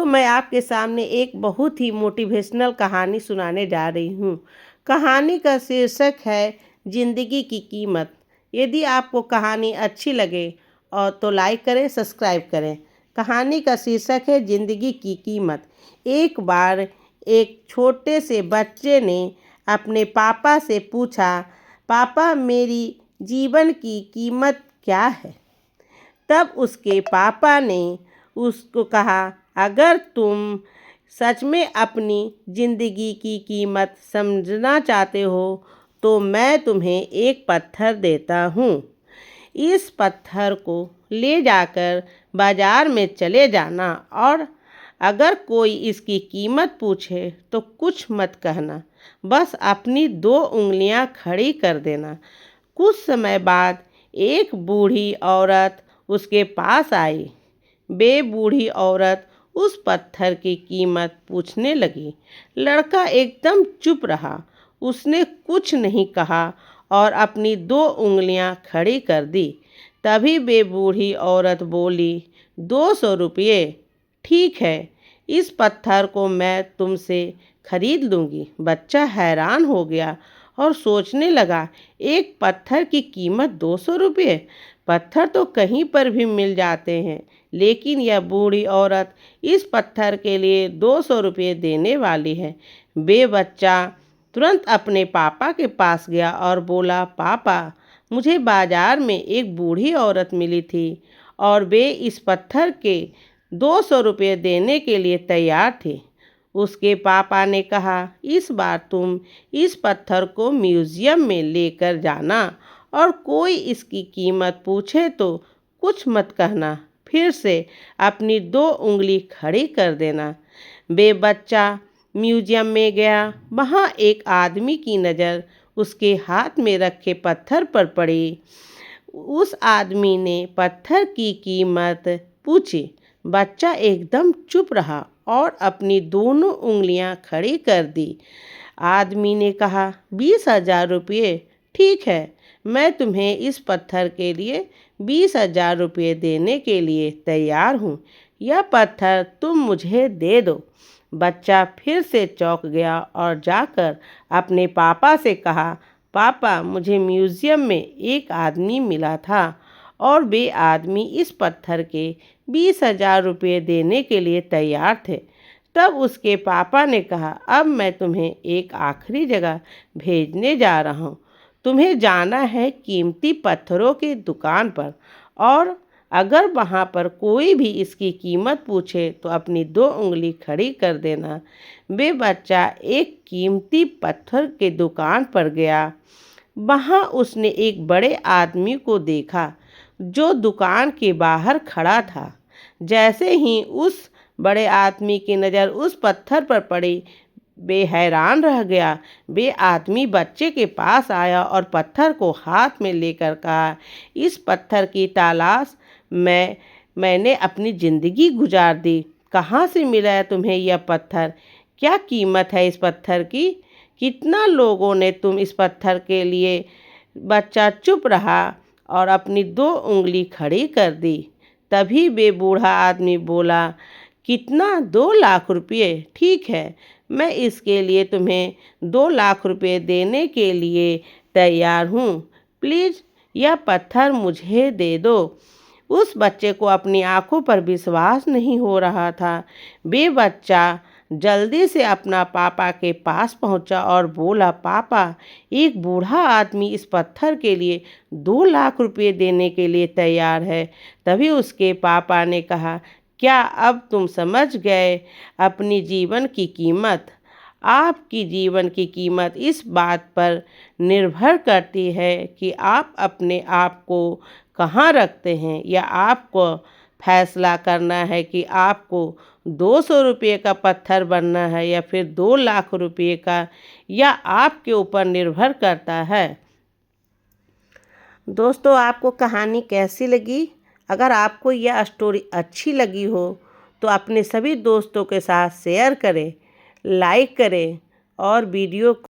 मैं आपके सामने एक बहुत ही मोटिवेशनल कहानी सुनाने जा रही हूँ। कहानी का शीर्षक है ज़िंदगी की कीमत। यदि आपको कहानी अच्छी लगे और तो लाइक करें, सब्सक्राइब करें। कहानी का शीर्षक है ज़िंदगी की कीमत। एक बार एक छोटे से बच्चे ने अपने पापा से पूछा, पापा मेरी जीवन की कीमत क्या है? तब उसके पापा ने उसको कहा, अगर तुम सच में अपनी ज़िंदगी की कीमत समझना चाहते हो तो मैं तुम्हें एक पत्थर देता हूँ। इस पत्थर को ले जाकर बाज़ार में चले जाना और अगर कोई इसकी कीमत पूछे तो कुछ मत कहना, बस अपनी 2 उंगलियां खड़ी कर देना। कुछ समय बाद एक बूढ़ी औरत उसके पास आई। वे बूढ़ी औरत उस पत्थर की कीमत पूछने लगी। लड़का एकदम चुप रहा। उसने कुछ नहीं कहा और अपनी 2 उंगलियां खड़ी कर दी। तभी वे बूढ़ी औरत बोली, 200 रुपये। ठीक है, इस पत्थर को मैं तुमसे खरीद लूँगी। बच्चा हैरान हो गया और सोचने लगा, एक पत्थर की कीमत 200 रुपये? पत्थर तो कहीं पर भी मिल जाते हैं, लेकिन यह बूढ़ी औरत इस पत्थर के लिए 200 रुपये देने वाली है। वे बच्चा तुरंत अपने पापा के पास गया और बोला, पापा मुझे बाजार में एक बूढ़ी औरत मिली थी और वे इस पत्थर के 200 रुपये देने के लिए तैयार थे। उसके पापा ने कहा, इस बार तुम इस पत्थर को म्यूज़ियम में लेकर जाना और कोई इसकी कीमत पूछे तो कुछ मत कहना, फिर से अपनी 2 उंगली खड़ी कर देना। वे बच्चा म्यूज़ियम में गया। वहाँ एक आदमी की नज़र उसके हाथ में रखे पत्थर पर पड़ी। उस आदमी ने पत्थर की कीमत पूछी। बच्चा एकदम चुप रहा और अपनी दोनों उंगलियां खड़ी कर दी। आदमी ने कहा, 20,000 रुपये। ठीक है, मैं तुम्हें इस पत्थर के लिए 20,000 रुपये देने के लिए तैयार हूँ। यह पत्थर तुम मुझे दे दो। बच्चा फिर से चौंक गया और जाकर अपने पापा से कहा, पापा मुझे म्यूज़ियम में एक आदमी मिला था और वे आदमी इस पत्थर के 20,000 रुपये देने के लिए तैयार थे। तब उसके पापा ने कहा, अब मैं तुम्हें एक आखिरी जगह भेजने जा रहा हूँ। तुम्हें जाना है कीमती पत्थरों की दुकान पर और अगर वहाँ पर कोई भी इसकी कीमत पूछे तो अपनी 2 उंगली खड़ी कर देना। वे बच्चा एक कीमती पत्थर की दुकान पर गया। वहाँ उसने एक बड़े आदमी को देखा जो दुकान के बाहर खड़ा था। जैसे ही उस बड़े आदमी की नज़र उस पत्थर पर पड़ी, वे हैरान रह गया। वे आदमी बच्चे के पास आया और पत्थर को हाथ में लेकर कहा, इस पत्थर की तलाश मैंने अपनी ज़िंदगी गुजार दी। कहाँ से मिला है तुम्हें यह पत्थर? क्या कीमत है इस पत्थर की? कितना लोगों ने तुम इस पत्थर के लिए? बच्चा चुप रहा और अपनी 2 उंगली खड़ी कर दी। तभी वे बूढ़ा आदमी बोला, कितना? 2 लाख रुपये। ठीक है, मैं इसके लिए तुम्हें 2 लाख रुपये देने के लिए तैयार हूँ। प्लीज़ यह पत्थर मुझे दे दो। उस बच्चे को अपनी आंखों पर विश्वास नहीं हो रहा था। वे बच्चा जल्दी से अपना पापा के पास पहुंचा और बोला, पापा एक बूढ़ा आदमी इस पत्थर के लिए 2 लाख रुपये देने के लिए तैयार है। तभी उसके पापा ने कहा, क्या अब तुम समझ गए अपनी जीवन की कीमत? आपकी जीवन की कीमत इस बात पर निर्भर करती है कि आप अपने आप को कहाँ रखते हैं। या आपको फैसला करना है कि आपको 200 रुपये का पत्थर बनना है या फिर 2 लाख रुपये का, या आपके ऊपर निर्भर करता है। दोस्तों, आपको कहानी कैसी लगी? अगर आपको यह स्टोरी अच्छी लगी हो तो अपने सभी दोस्तों के साथ शेयर करें, लाइक करें और वीडियो